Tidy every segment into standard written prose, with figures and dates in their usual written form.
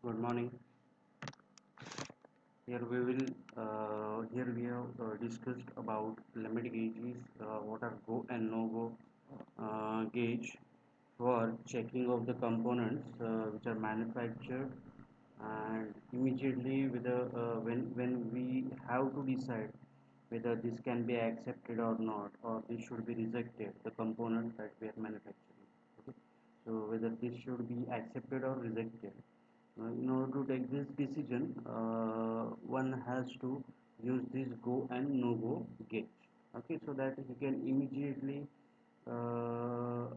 Good morning. Here we have discussed about limit gauges, what are go and no go gauge for checking of the components which are manufactured, and immediately with when we have to decide whether this can be accepted or not, or this should be rejected, the component that we are manufacturing. Okay, so whether this should be accepted or rejected. In order to take this decision, one has to use this go and no go gauge. Okay, so that he can immediately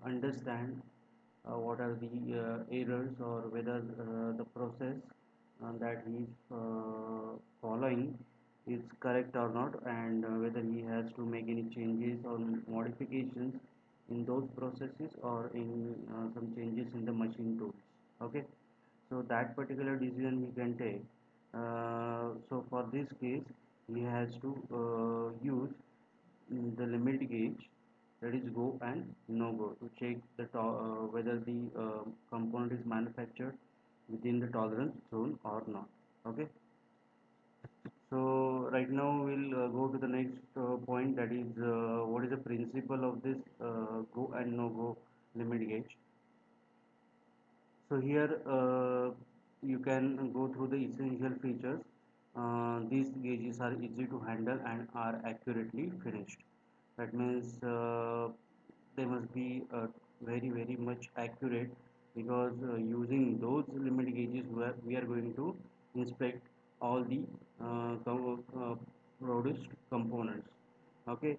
understand what are the errors, or whether the process that he is following is correct or not, and whether he has to make any changes or modifications in those processes, or in some changes in the machine tools. Okay, so that particular decision he can take. So for this case he has to use the limit gauge, that is go and no go, to check whether the component is manufactured within the tolerance zone or not. Okay, so right now we'll go to the next point, that is what is the principle of this go and no go limit gauge. So here you can go through the essential features. These gauges are easy to handle and are accurately finished. That means they must be very much accurate, because using those limit gauges we are going to inspect all the produced components. Okay,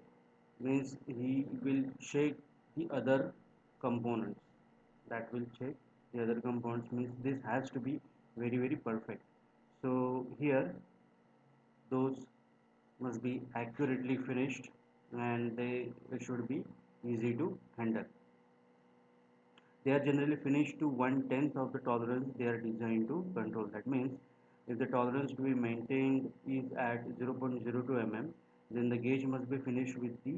means he will check the other components, that will check the other compounds, means this has to be very perfect. So here those must be accurately finished, and they should be easy to handle. They are generally finished to 1/10 of the tolerance they are designed to control. That means if the tolerance to be maintained is at 0.02 mm, then the gauge must be finished with the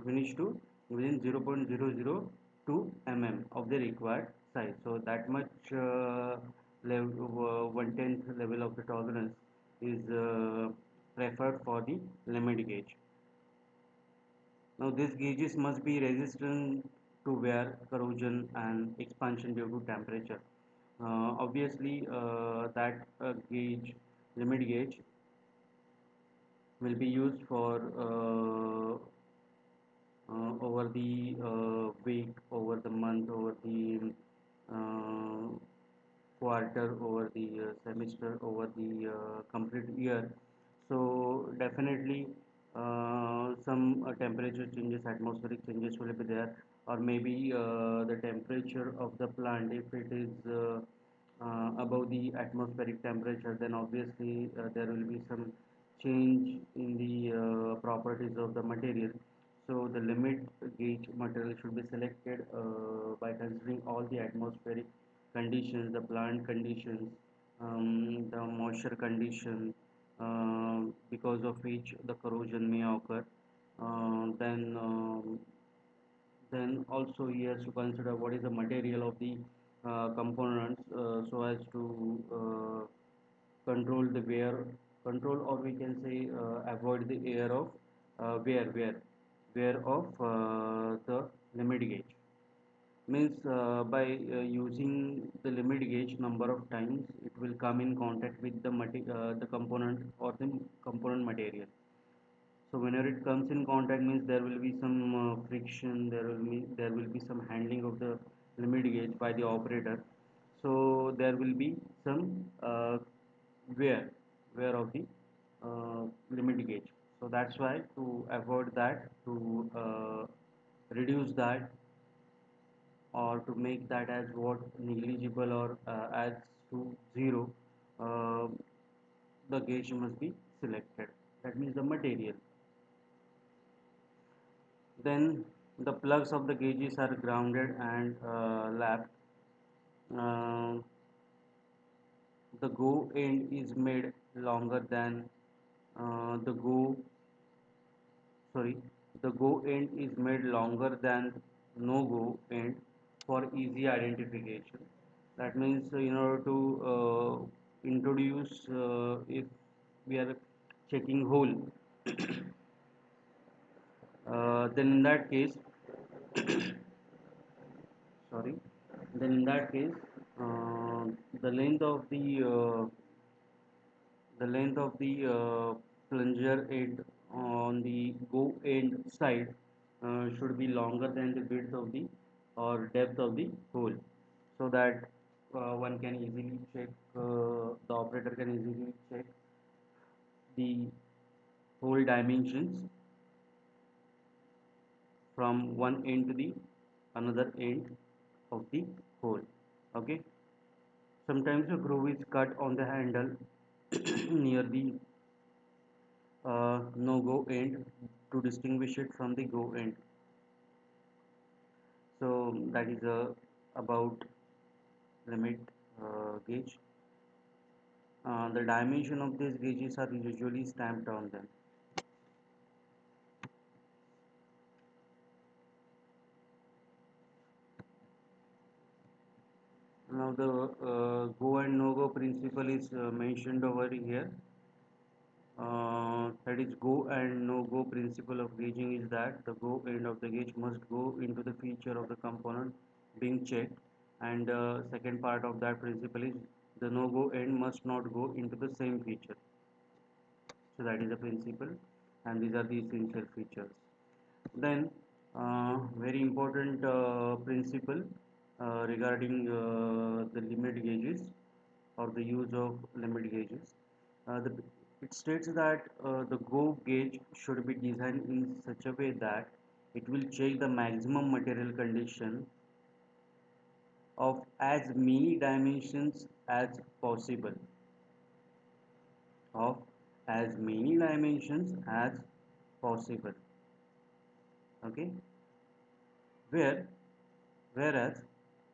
finished to within 0.002 mm of the required size. So that much level, 1/10 level of the tolerance is preferred for the limit gauge. Now these gauges must be resistant to wear, corrosion and expansion due to temperature. Obviously that limit gauge will be used for over the week, over the month, over the uh, quarter, over the semester, over the complete year. So definitely some temperature changes, atmospheric changes will be there, or maybe the temperature of the plant, if it is above the atmospheric temperature, then obviously there will be some change in the properties of the material. So the limit gauge material should be selected by considering all the atmospheric conditions, the plant conditions, the moisture condition, because of which the corrosion may occur. Then also he has to consider what is the material of the components, so as to control the control, or we can say avoid the air of wear of the limit gauge. Means by using the limit gauge number of times, it will come in contact with the component or the component material. So whenever it comes in contact, means there will be some friction, there will be some handling of the limit gauge by the operator. So there will be some wear wear of the limit gauge. So that's why, to avoid that, to reduce that, or to make that as what negligible, or as to zero, uh, the gauge must be selected. That means the material. Then the plugs of the gauges are grounded and lapped. Uh, the go end is made longer than the go sorry the go end is made longer than no go end for easy identification. That means in order to introduce, if we are checking hole, then in that case, sorry, then in that case, uh, the length of the plunger end on the go end side should be longer than the width of the or depth of the hole, so that one can easily check, the operator can easily check the hole dimensions from one end to the another end of the hole. Okay, sometimes a groove is cut on the handle near the no go end to distinguish it from the go end. So that is about limit gauge. The dimension of these gauges are usually stamped on them. Now the go and no go principle is mentioned over here. That is, go and no go principle of gauging is that the go end of the gauge must go into the feature of the component being checked, and second part of that principle is the no go end must not go into the same feature. So that is the principle, and these are the essential features. Then very important principle regarding the limit gauges or the use of limit gauges. It states that the go gauge should be designed in such a way that it will check the maximum material condition of as many dimensions as possible, of as many dimensions as possible. Okay, where whereas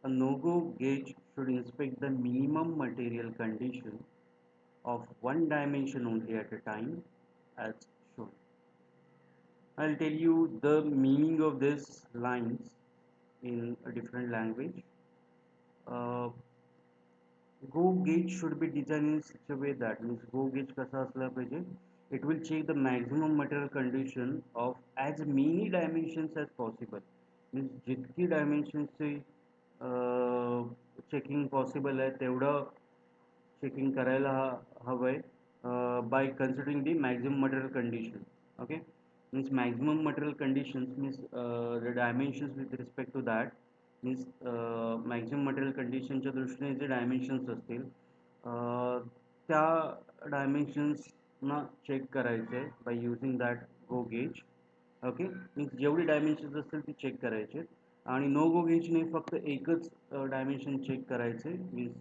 a no-go gauge should inspect the minimum material condition of one dimension only at a time, as shown. I'll tell you the meaning of these lines in a different language. Uh, go gauge should be designed in such a way that, means go gauge कसा असला पाहिजे, it will check the maximum material condition of as many dimensions as possible. Means जितकी dimensions ची checking possible आहे तेवढं checking करायला हवंय, by considering the maximum material condition. Okay, means maximum material conditions means the dimensions with respect to that, means maximum material condition च्या दृष्टीने जे dimensions असतील त्या डायमेन्शन्स ना चेक करायचे by using that go gauge. Okay, means जेवढी dimensions असतील ती check करायचे, आणि नो गो गेजने फक्त एकच डायमेन्शन चेक करायचे, means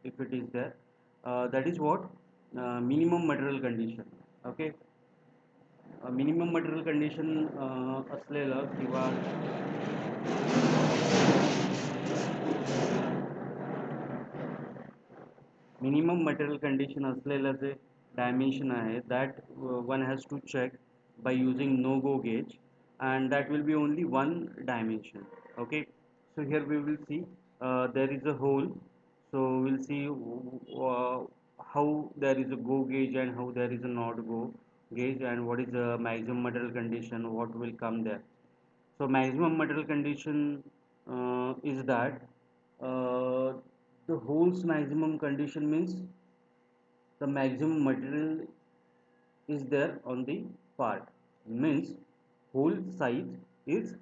if it is there, that is what minimum material condition. Okay, minimum material condition असलेलं किंवा मिनिमम मटेरियल कंडिशन असलेलं जे डायमेन्शन आहे that one has to check by using no go gauge, and that will be only one dimension. Okay, so here we will see there is a hole, so we'll see how there is a go gauge and how there is a not go gauge, and what is the maximum material condition, what will come there. So maximum material condition is that uh, the hole's maximum condition means the maximum material is there on the part, means hole size is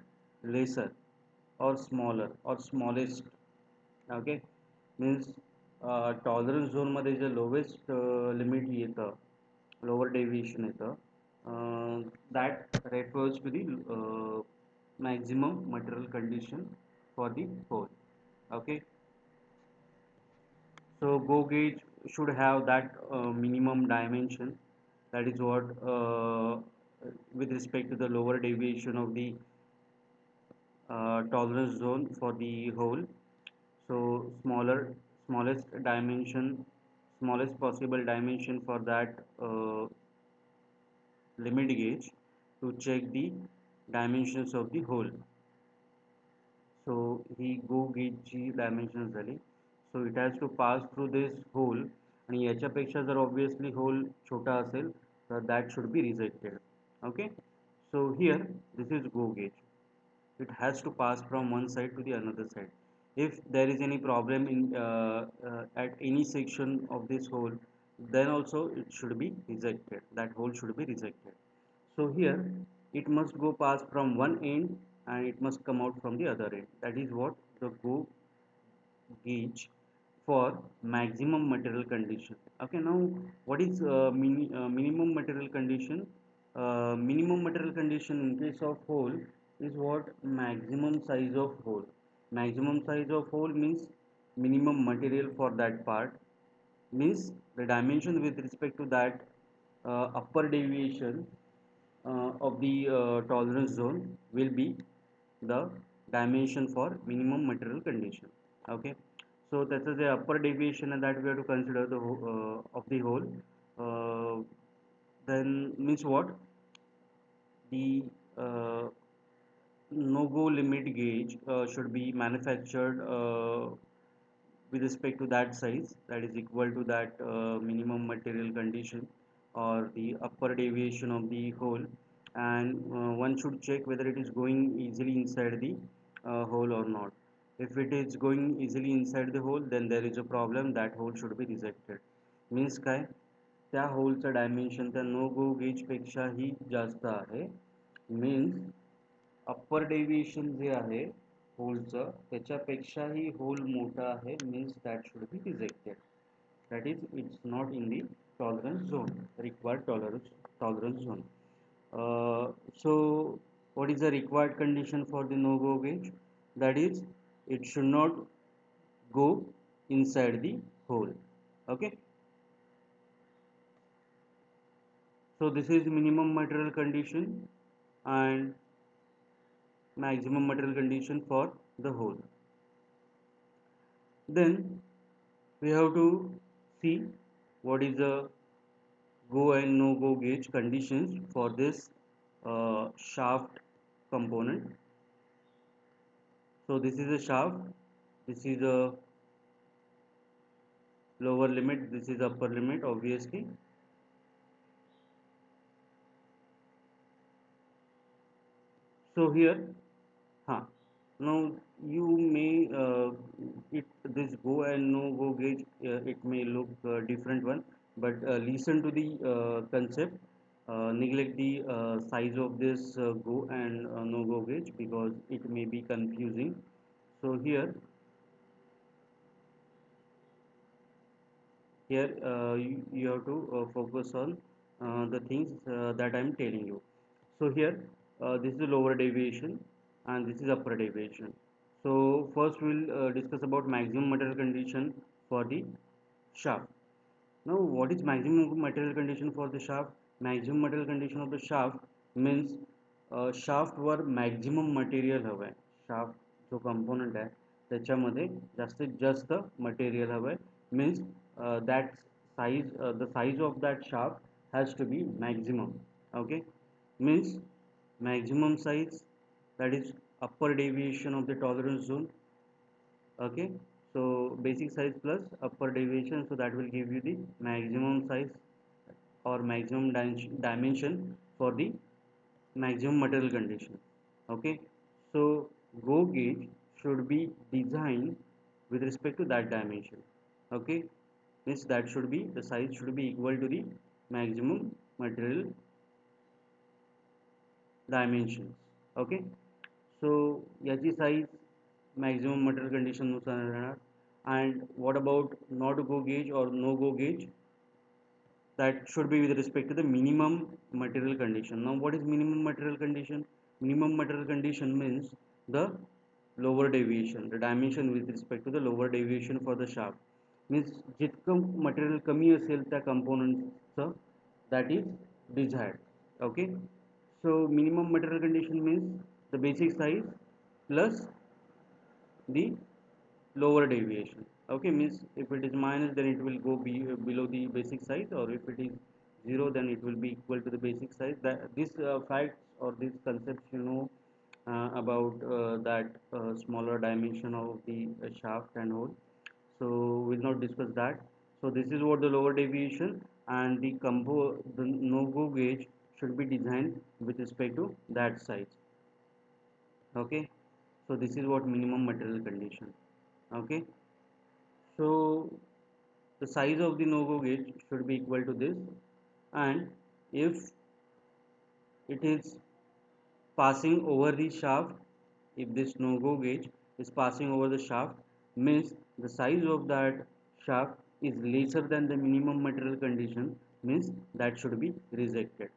lesser or smaller or smallest. Okay, means tolerance zone मध्ये जे lowest limit येतं, lower deviation येतं, that refers to the maximum material condition for the hole. Okay, so go gauge should have that minimum dimension, that is what with respect to the lower deviation of the tolerance zone for the hole. So smallest dimension, smallest possible dimension for that limit gauge to check the dimensions of the hole. So ही go गेजची dimension झाली. so it has to pass through this hole, आणि याच्यापेक्षा जर obviously hole छोटा असेल तर that should be rejected. Okay, so here this is go gauge. It has to pass from one side to the another side. If there is any problem in at any section of this hole, then also it should be rejected, that hole should be rejected. So here it must go pass from one end and it must come out from the other end. That is what the go gauge for maximum material condition. Okay, now what is minimum material condition? Minimum material condition in case of hole is what? Maximum size of hole. Maximum size of hole means minimum material for that part, means the dimension with respect to that upper deviation of the tolerance zone will be the dimension for minimum material condition. Okay, so that is the upper deviation and that we have to consider the of the whole. Then means what? The no-go limit gauge should be manufactured with respect to that size that is equal to that minimum material condition or the upper deviation of the hole, and one should check whether it is going easily inside the hole or not. If it is going easily inside the hole, then there is a problem, that hole should be rejected. Means काय, त्या होलचं dimension त्या no go gauge पेक्षाही जास्त आहे. Means upper deviation जे आहे होलचं त्याच्यापेक्षाही whole मोठा आहे, means that should be rejected. That is it's not in the tolerance zone, required tolerance zone. So what is the required condition for the no go gauge? That is, it should not go inside the hole. Okay, so this is minimum material condition and maximum material condition for the hole. Then we have to see what is the go and no go gauge conditions for this shaft component. So this is a shaft, this is a lower limit, this is upper limit obviously. So here, now you may this go and no go gauge, it may look different one, but listen to the concept. Neglect the size of this go and no go gauge because it may be confusing. So here you have to focus on the things that I am telling you. So here this is the lower deviation and this is upper deviation. So first we will discuss about maximum material condition for the shaft. Now what is maximum material condition for the shaft? Maximum material condition of the shaft means shaft were maximum material हवं आहे. shaft जो component आहे त्याच्यामध्ये जास्तीत जास्त material हवं आहे. Means that size the size of that shaft has to be maximum. Okay, means maximum size, that is upper deviation of the tolerance zone. Okay, so basic size plus upper deviation, so that will give you the maximum size or maximum dimension for the maximum material condition. Okay, so go gauge should be designed with respect to that dimension. Okay, means that should be, the size should be equal to the maximum material dimensions. Okay, so याची size maximum material condition नुसार राहणार. And what about not go gauge or no go gauge? That should be with respect to the minimum material condition. Now what is minimum material condition? Minimum material condition means the lower deviation, the dimension with respect to the lower deviation for the shaft. Means जितकं material कमी असेल त्या components that is desired. Okay, so minimum material condition means the basic size plus the lower deviation. Okay, means if it is minus then it will go below the basic size, or if it is 0 then it will be equal to the basic size. That this facts or these concepts about that smaller dimension of the shaft and hole. So we'll not discuss that. So this is what the lower deviation, and the no go gauge should be designed with respect to that size. Okay, so this is what minimum material condition. Okay, so the size of the no go gauge should be equal to this, and if it is passing over the shaft, if this no go gauge is passing over the shaft, means the size of that shaft is lesser than the minimum material condition, means that should be rejected.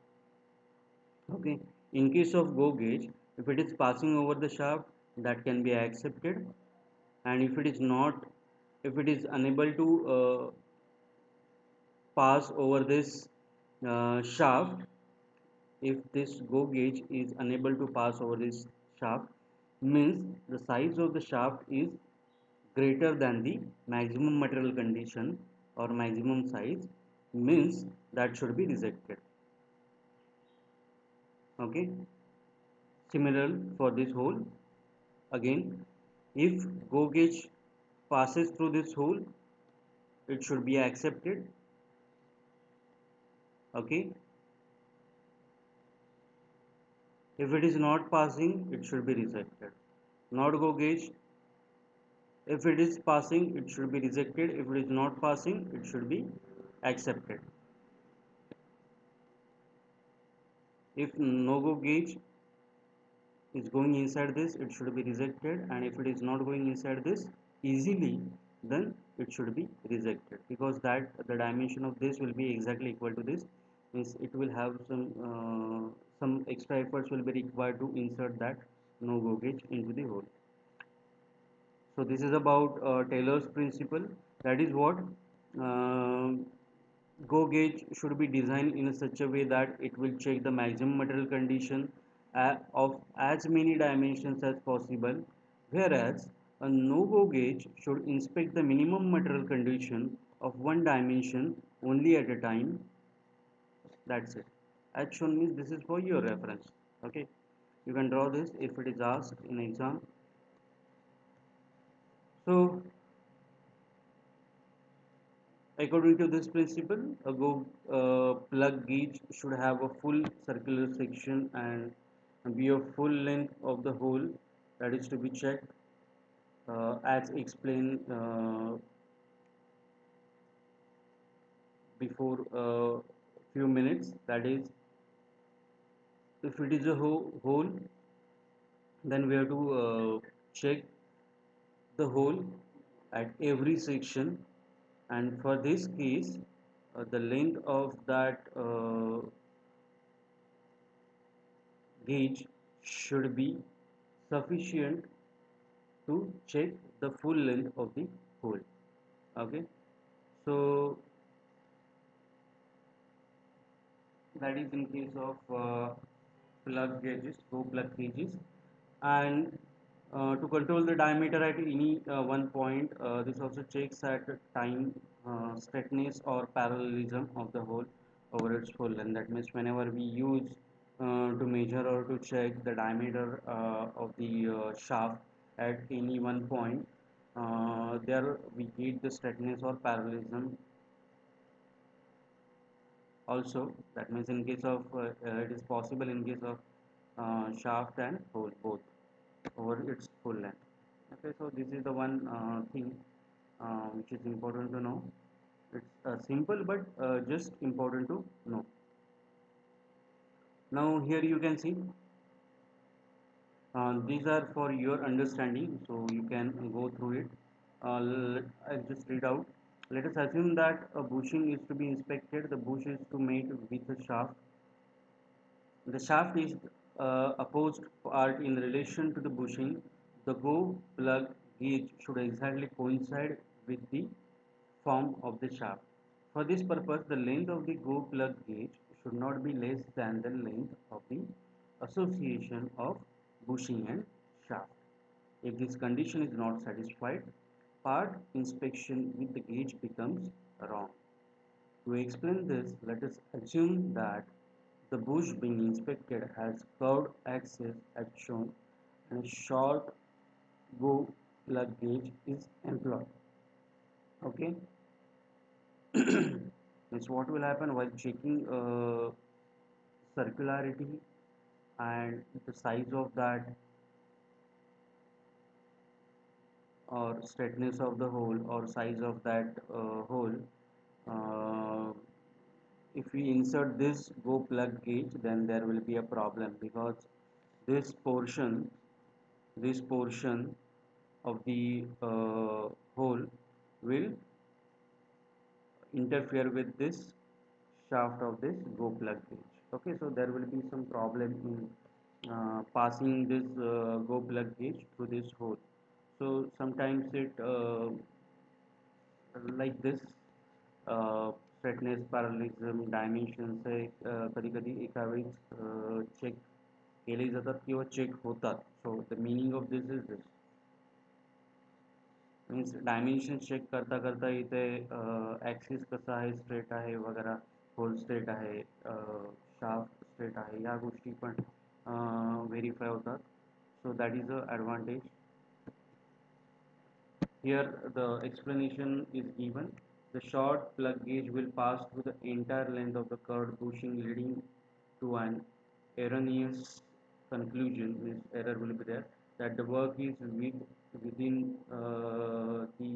Okay, in case of go gauge, if it is passing over the shaft, that can be accepted, and if it is not, if it is unable to pass over this shaft, if this go gauge is unable to pass over this shaft, means the size of the shaft is greater than the maximum material condition or maximum size, means that should be rejected. Okay, similar for this hole. Again, if go gauge passes through this hole, it should be accepted. Okay, if it is not passing, it should be rejected. Not go gauge, if it is passing, it should be rejected. If it is not passing, it should be accepted. If no go gauge is going inside this, it should be rejected, and if it is not going inside this easily, then it should be rejected, because that the dimension of this will be exactly equal to this, means it will have some extra efforts will be required to insert that no go gauge into the hole. So this is about Taylor's principle. That is what uh, go gauge should be designed in such a way that it will check the maximum material condition of as many dimensions as possible, whereas a no go gauge should inspect the minimum material condition of one dimension only at a time. That's it. As shown means this is for your reference. Okay, you can draw this if it is asked in exam. So according to this principle, a go plug gauge should have a full circular section and be of full length of the hole, that is to be checked as explained before a few minutes. That is, if it is a hole, then we have to check the hole at every section, and for this case, the length of that gauge should be sufficient to check the full length of the hole. Okay, so that is in case of plug gauges, go plug gauges, and to control the diameter at any one point, this also checks at time straightness or parallelism of the hole over its full length. That means whenever we use to measure or to check the diameter of the shaft at any one point, there we get the straightness or parallelism also. That means in case of it is possible in case of shaft and hole both over its full length. Okay, so this is the one thing which is important to know. It's simple, but just important to know. Now here you can see these are for your understanding, so you can go through it. I'll just read out. Let us assume that a bushing is to be inspected. The bush is to mate with a shaft. The shaft is opposed part in relation to the bushing. The go plug gauge should exactly coincide with the form of the shaft. For this purpose, the length of the go plug gauge should not be less than the length of the association of bushing and shaft. If this condition is not satisfied, part inspection with the gauge becomes wrong. To explain this, let us assume that the bush being inspected has curved axis as shown, and a short go plug gauge is employed. Okay. Means what will happen while checking circularity and the size of that or straightness of the hole or size of that hole. uh, if we insert this go plug gauge, then there will be a problem because this portion of the hole will interfere with this shaft of this go plug gauge. Okay, so there will be some problem in passing this go plug gauge through this hole. So sometimes it like this straightness, parallelism, dimensions हे कधी कधी एका वेळीच check केले जातात किंवा check होतात. So the meaning of this is this means dimension check करता करता इथे ॲक्सिस कसा आहे, स्ट्रेट आहे वगैरे, होल स्ट्रेट आहे, शाफ्ट स्ट्रेट आहे, या गोष्टी पण व्हेरीफाय होतात. So that is a advantage. Here the explanation is given. The short plug gauge will pass through the entire length of the curved bushing, leading to an erroneous conclusion, means error will be there, that the work is within the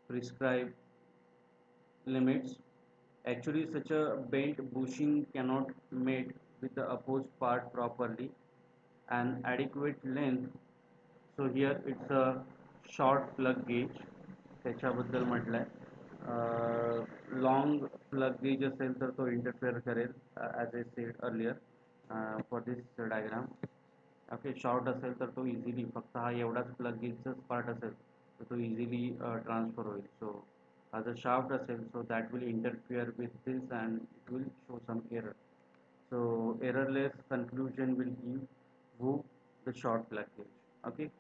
prescribed limits. Actually, such a bent bushing cannot mate with the opposed part properly. An adequate length. So here it's a short plug gauge त्याच्याबद्दल म्हटलं आहे. Long plug gauge असेल तर तो interfere करेल as A said earlier for this diagram. Okay, short असेल तर तो इझिली फक्त हा एवढाच प्लग गेजचाच पार्ट असेल तर तो इझिली ट्रान्सफर होईल. सो हा जर शाफ्ट असेल so that will interfere with this and it will show some error. So errorless conclusion will give who the short plug gauge. Okay.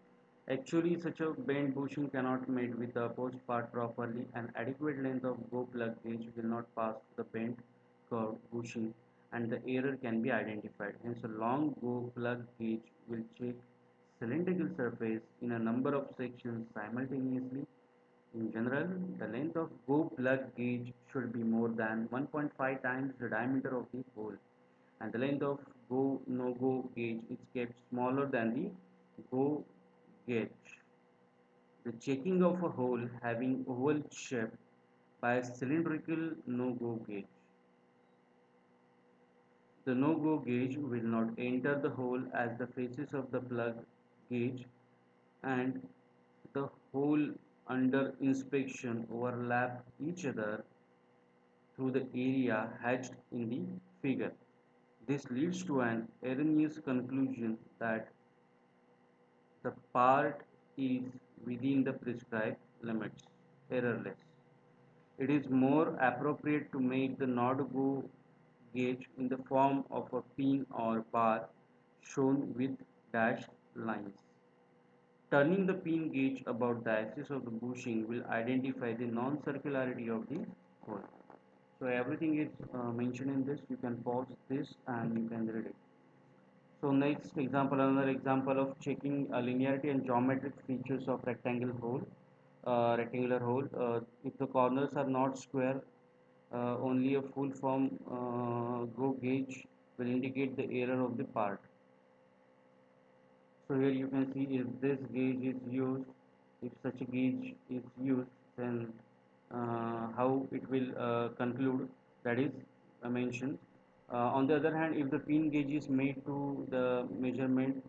Actually, such a bent bushing cannot mate with the opposed part properly. An adequate length of go plug gauge will not pass the bent curved bushing, and the error can be identified. Hence, a long go plug gauge will check cylindrical surface in a number of sections simultaneously. In general, the length of go plug gauge should be more than 1.5 times the diameter of the hole, and the length of go no go gauge is kept smaller than the go gauge. The checking of a hole having oval shape by a cylindrical no go gauge. The no go gauge will not enter the hole as the faces of the plug gauge and the hole under inspection overlap each other through the area hatched in the figure. This leads to an erroneous conclusion that the part is within the prescribed limits, errorless. It is more appropriate to make the not-go gauge in the form of a pin or bar shown with dashed lines. Turning the pin gauge about the axis of the bushing will identify the non-circularity of the hole. So everything is mentioned in this. You can pause this and you can read it. So next example, another example of checking linearity and geometric features of rectangular hole. If the corners are not square, only a full form go gauge will indicate the error of the part. So here you can see if this gauge is used, if such a gauge is used, then how it will conclude, that is mentioned. On the other hand, if the pin gauge is made to the measurement,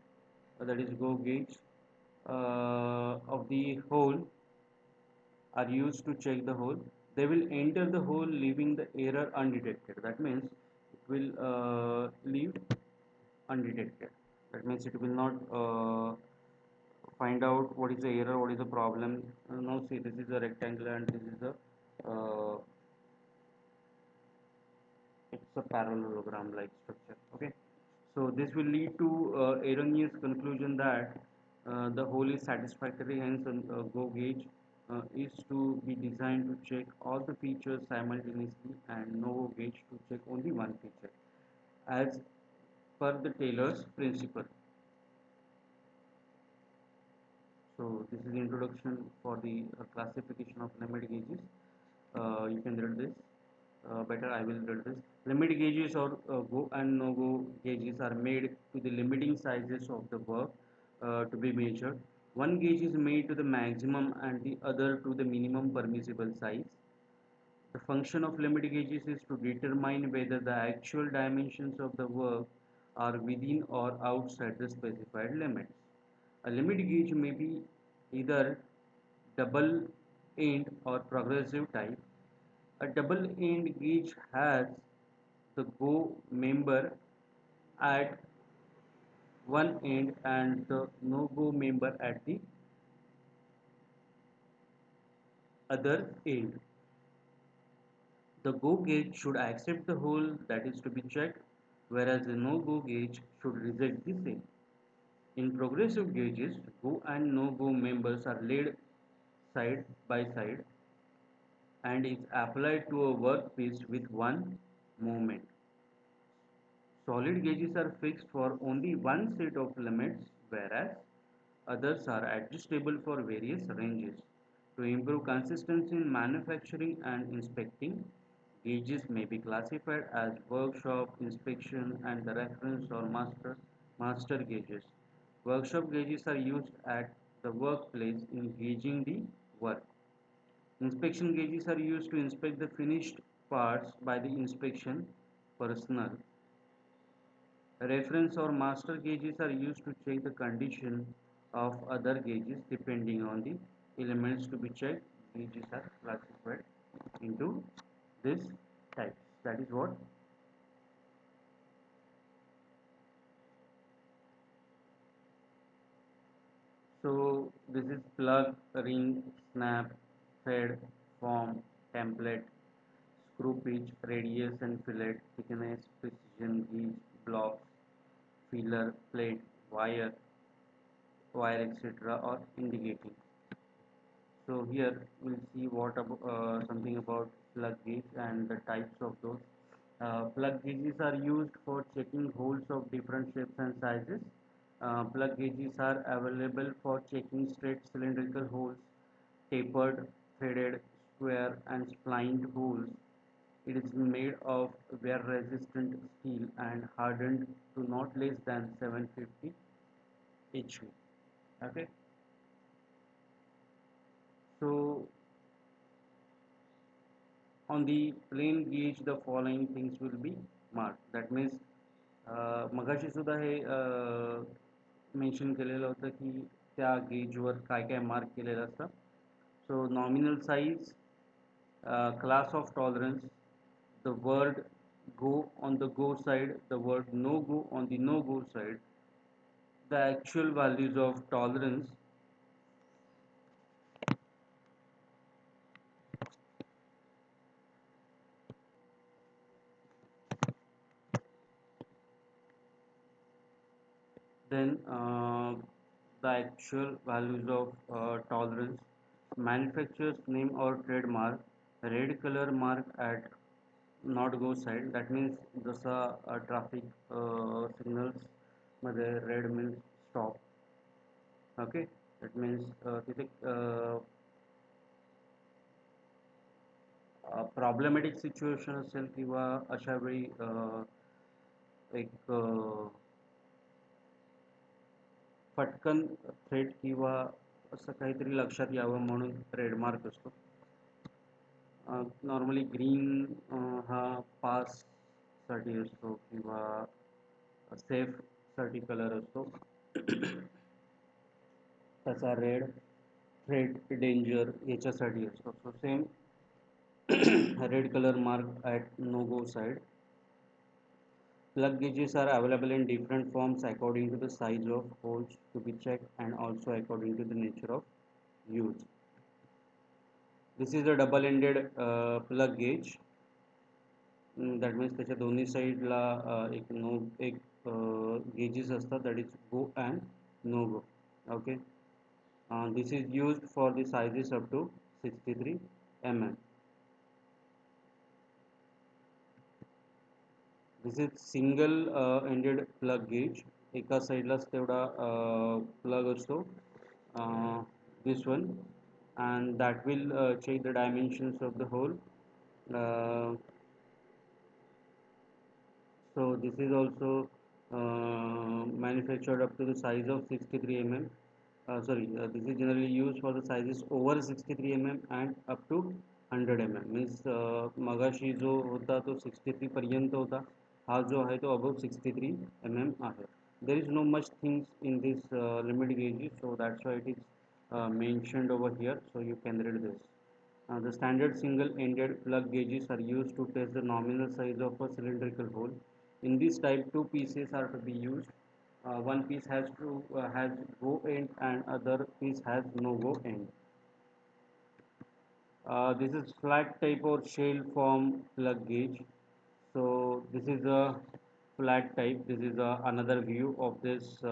that is go gauge of the hole are used to check the hole, they will enter the hole leaving the error undetected. That means it will leave undetected. That means it will not find out what is the error, what is the problem. Now see, this is a rectangular and this is a it's a parallelogram like structure. Okay, so this will lead to erroneous conclusion that the hole is satisfactory. Hence go gauge is to be designed to check all the features simultaneously and no gauge to check only one feature as per the Taylor's principle. So this is the introduction for the classification of limit gauges. You can read this better. I will read this. Limit gauges or go and no go gauges are made to the limiting sizes of the work to be measured. One gauge is made to the maximum and the other to the minimum permissible size. The function of limit gauges is to determine whether the actual dimensions of the work are within or outside the specified limits. A limit gauge may be either double end or progressive type. A double end gauge has the go member at one end and the no go member at the other end. The go gauge should accept the hole that is to be checked, whereas the no go gauge should reject the same. In progressive gauges, go and no go members are laid side by side and is applied to a workpiece with one movement. Solid gauges are fixed for only one set of limits, whereas others are adjustable for various ranges. To improve consistency in manufacturing and inspecting, gauges may be classified as workshop, inspection, and the reference or master gauges. Workshop gauges are used at the workplace in gauging the work. Inspection gauges are used to inspect the finished parts by the inspection personnel. Reference or master gauges are used to check the condition of other gauges depending on the elements to be checked. Gauges are classified into this types. That is what. So this is plug, ring, snap, thread, form, template, screw pitch, radius and fillet, thickness, precision, gauge, blocks, feeler, plate, wire, etc. or indicating. So here we'll see something about plug gauge and the types of those. Plug gauges are used for checking holes of different shapes and sizes. Plug gauges are available for checking straight cylindrical holes, tapered, threaded, square and splined holes. It is made of wear resistant steel and hardened to not less than 750 HV. Okay. So on the plain gauge the following things will be marked. That means मगाशी सुद्धा हे mention केलेलं होतं की त्या गेजवर काय काय mark केलेलं असतं. सो nominal size, class of tolerance, the word go on the go side, the word no go on the no go side, the actual values of tolerance, then the actual values of tolerance, manufacturer's name or trademark, red color mark at not go side. That means जसा traffic signals मध्ये red means stop. Okay, that means तिथे problematic situation असेल किंवा अशा वेळी एक पटकन threat किंवा असं काहीतरी लक्षात यावं म्हणून ट्रेडमार्क असतो. नॉर्मली ग्रीन हा पाससाठी असतो किंवा सेफसाठी कलर असतो. त्याचा रेड थ्रेट डेंजर याच्यासाठी असतो. So same red color mark at no go side. Plug gauges are available in different forms according to the size of holes to be checked and also according to the nature of use. This is a double-ended plug gauge. That means त्याच्या दोन्ही साईडला एक gauges असतात, that is go and no go. Okay. This is used for the sizes up to 63 mm. This is single ended plug gauge. एका साईडलाच तेवढा plug असतो uh, this one, and that will check the dimensions of the hole. uh, so this is also manufactured up to the size of 63 mm. This is generally used for the sizes over 63 mm and up to 100 mm. Means मगाशी जो होता तो 63 पर्यंत होता, हा जो आहे तो above 63 mm आहे. There is no much things in this limit gauge, so that's why it is mentioned over here. So you can read this. The standard single-ended plug gauges are used to test the nominal size of a cylindrical hole. In this type, two pieces are to be used. One piece has go end and other piece has no go end. This is flat type or shell form plug gauge. So this is a flat type. This is another view of this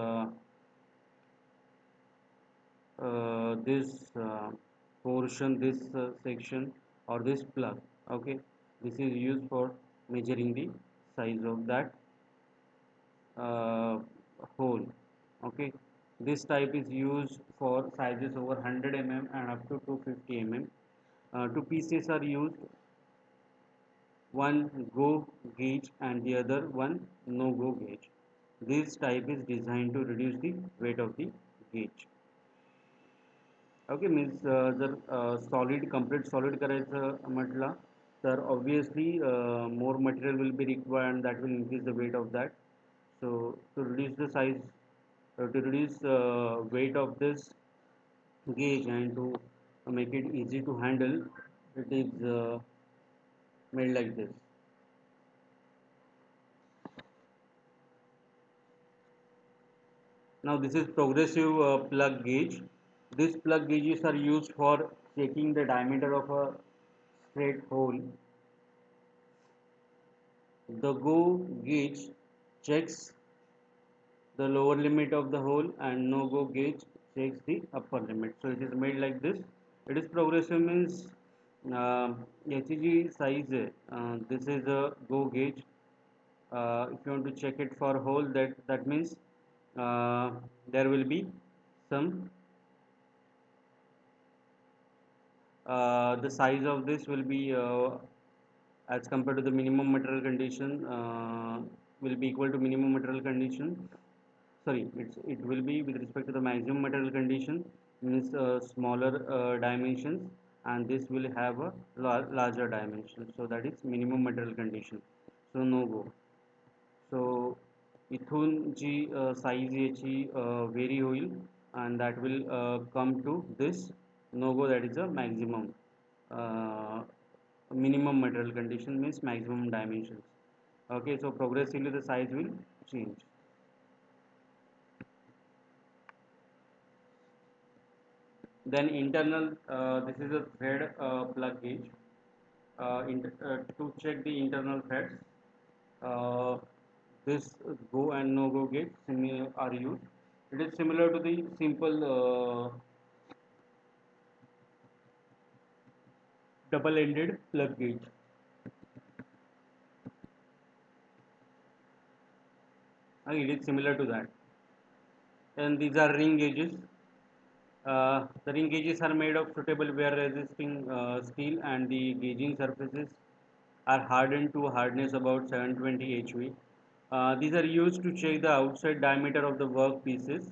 portion, this section or this plug. Okay, this is used for measuring the size of that uh, hole. Okay, this type is used for sizes over 100 mm and up to 250 mm. Two pieces are used, one go gauge and the other one no go gauge. This type is designed to reduce the weight of the gauge. Okay means जर solid complete solid करायचं म्हटलं तर obviously more material will be required and that will increase the weight of that. So to reduce the size, to reduce weight of this gauge and to make it easy to handle, it is made like this. Now this is progressive plug gauge. These plug gauges are used for checking the diameter of a straight hole. The go gauge checks the lower limit of the hole and no go gauge checks the upper limit. So it is made like this. It is progressive means याची जी size आहे, this is a go gauge. If you want to check it for hole, that means uh, there will be some the size of this will be as compared to the minimum material condition, will be equal to minimum material condition. Sorry, it will be with respect to the maximum material condition, means smaller dimensions, and this will have a larger dimension, so that is minimum material condition. So no go. So इथून जी size याची very होईल and that will come to this no go, that is a maximum minimum material condition means maximum dimensions. Okay, so progressively the size will change. Then internal, this is a thread plug gauge. To check the internal threads, uh, this go and no go gauge are used. It is similar to the simple double ended plug gauge. It is similar to that. And these are ring gauges. The ring gauges are made of suitable wear resisting steel, and the gauging surfaces are hardened to a hardness about 720 HV. These are used to check the outside diameter of the work pieces,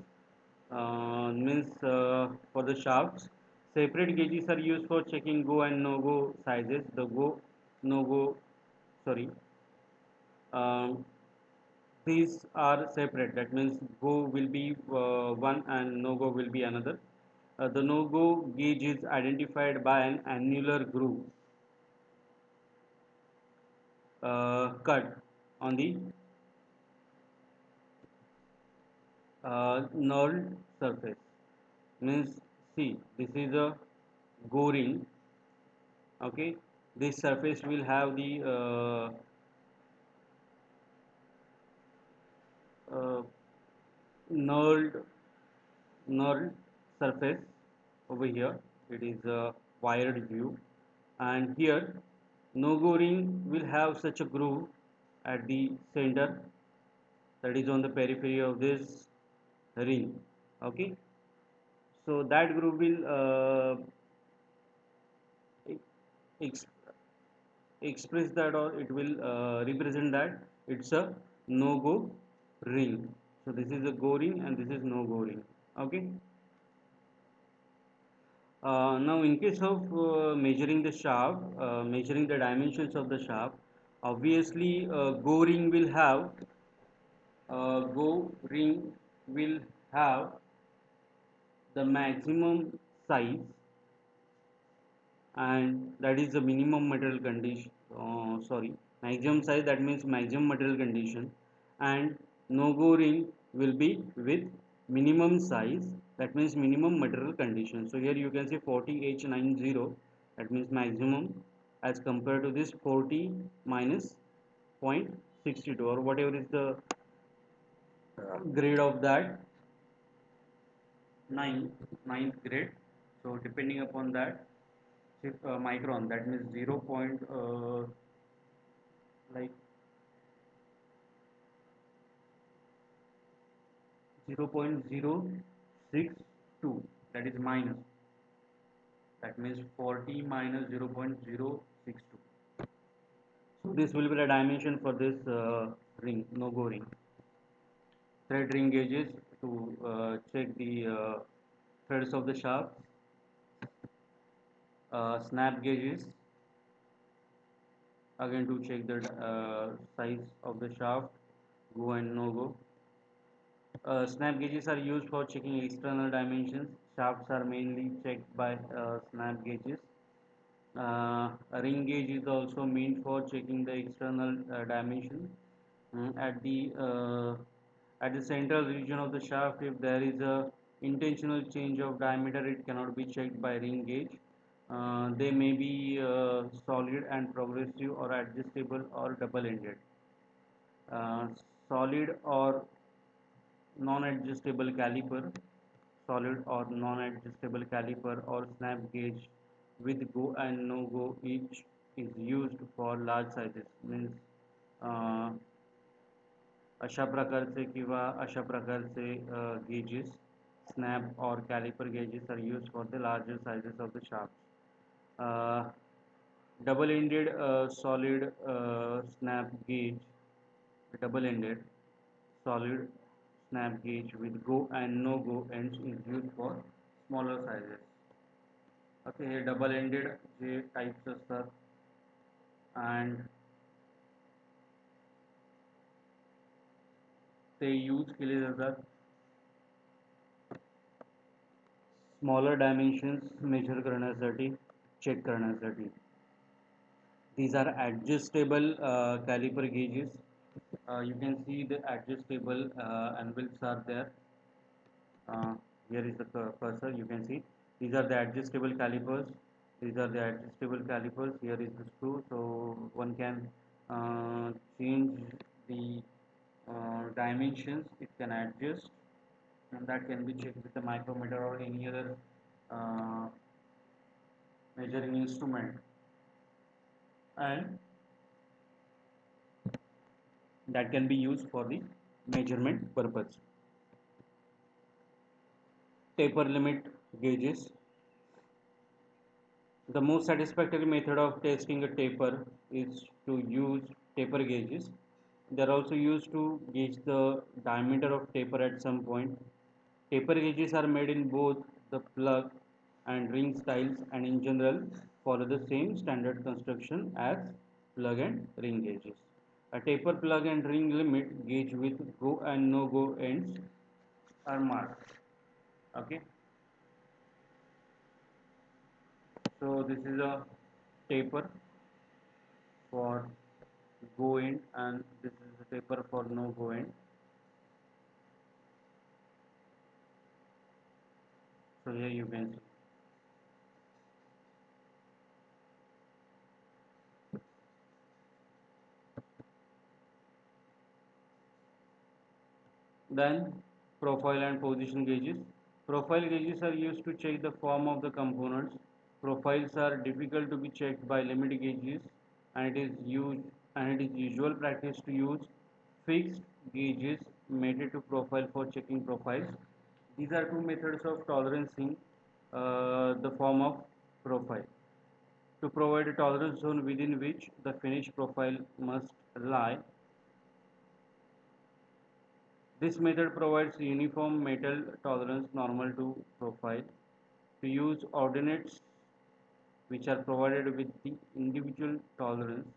means for the shafts. Separate gauges are used for checking go and no go sizes. The go, no go, sorry. Um, these are separate. That means go will be one and no go will be another. The no go gauge is identified by an annular groove cut on the knurled surface. Means see, this is a go ring. Okay, this surface will have the uh, knurled knurled surface over here. It is a wired view, and here no go ring will have such a groove at the center, that is on the periphery of this ring. Okay, So that group will ex- express that, or it will represent that it's a no go ring. So this is a go ring and this is no go ring. Okay. Now in case of measuring the shaft, measuring the dimensions of the shaft, obviously go ring will have the maximum size, and that is the minimum material condition, sorry, maximum size, that means maximum material condition, and no go ring will be with minimum size, that means minimum material condition. So here you can see 40H90, that means maximum, as compared to this 40 minus 0.62 or whatever is the grade of that, 9th grade. So depending upon that, micron, that means 0. Like 0.062, that is minus, that means 40 minus 0.062. So this will be the dimension for this ring, no go ring. Thread ring gauges to check the threads of the shaft, snap gauges again to check the size of the shaft, go and no go. Snap gauges are used for checking external dimensions. Shafts are mainly checked by snap gauges. A ring gauge is also meant for checking the external dimension. At the central region of the shaft, if there is a intentional change of diameter, it cannot be checked by ring gauge. They may be solid and progressive, or adjustable, or double-ended. Uh, Solid or non-adjustable caliper, solid or non-adjustable caliper, or snap gauge with go and no go each is used for large sizes. Means uh, अशा प्रकारचे किंवा अशा प्रकारचे gauges, snap or caliper gauges are used for the larger sizes of the shafts. Uh, Double-ended solid snap gauge, double-ended solid snap gauge with go and no go ends is used for smaller sizes. Okay, हे double-ended जे types असतात, and ते use केले जातात smaller dimensions measure करण्यासाठी, check करण्यासाठी. These are adjustable caliper gauges. You can see the adjustable anvils are there. Uh, Here is the cursor. You can see these are the adjustable calipers. These are the adjustable calipers. Here is the screw, so one can change the dimensions. It can adjust, and that can be checked with a micrometer or any other uh, measuring instrument, and that can be used for the measurement purpose. Taper limit gauges. The most satisfactory method of testing a taper is to use taper gauges. They are also used to gauge the diameter of taper at some point. Taper gauges are made in both the plug and ring styles, and in general follow the same standard construction as plug and ring gauges. A taper plug and ring limit gauge with go and no go ends are marked. Okay, so this is a taper for go end, and this is the taper for no go end. So here you can see. Then profile and position gauges. Profile gauges are used to check the form of the components. Profiles are difficult to be checked by limit gauges, and it is usual practice to use fixed gauges mated to profile for checking profiles. These are two methods of tolerancing the form of profile. To provide a tolerance zone within which the finished profile must lie, this method provides uniform metal tolerance normal to profile. To use ordinates which are provided with the individual tolerance.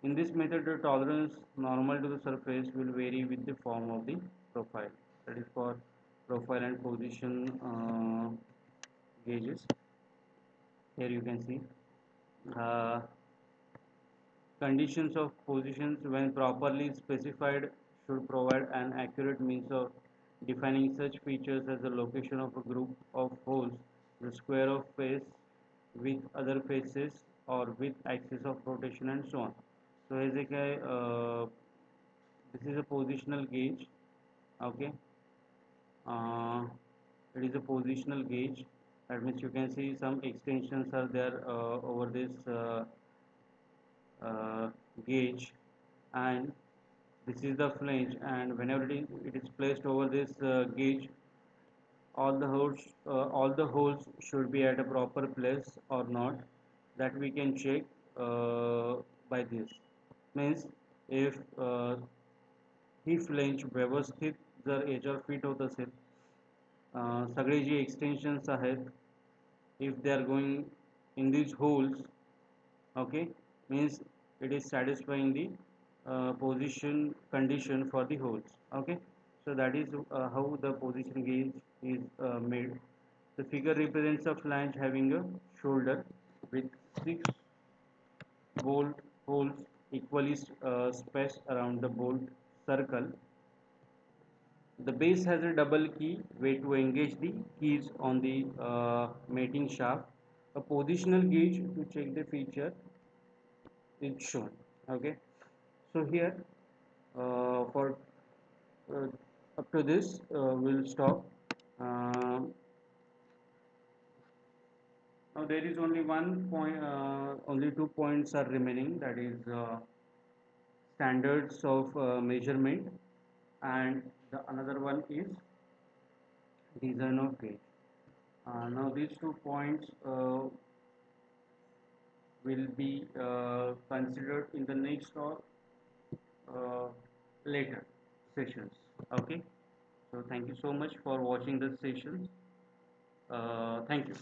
In this method, the tolerance normal to the surface will vary with the form of the profile. That is for profile and position gauges. Here you can see uh, conditions of positions when properly specified should provide an accurate means of defining such features as the location of a group of holes, the square of face with other faces or with axis of rotation and so on. So as a this is a positional gauge. Okay, uh, it is a positional gauge. That means you can see some extensions are there over this uh, gauge, and this is the flange, and whenever it is placed over this gauge, all the holes should be at a proper place or not, that we can check by this. Means if he flange व्यवस्थित जर याच्यावर fit होत असेल, सगळे जे extensions आहेत, if they are going in these holes, okay, means it is satisfying the position condition for the holes. Okay, so that is how the position gauge is made. The figure represents a flange having a shoulder with 6 bolt holes equally spaced around the bolt circle. The base has a double key way to engage the keys on the mating shaft. A positional gauge to check the feature is shown. Okay, so here for uh, up to this we'll stop. Now there is only one point, only 2 points are remaining. That is standards of measurement, and the another one is design of gauge. Now these 2 points will be considered in the next or uh, later sessions. Okay, so thank you so much for watching this session. Thank you.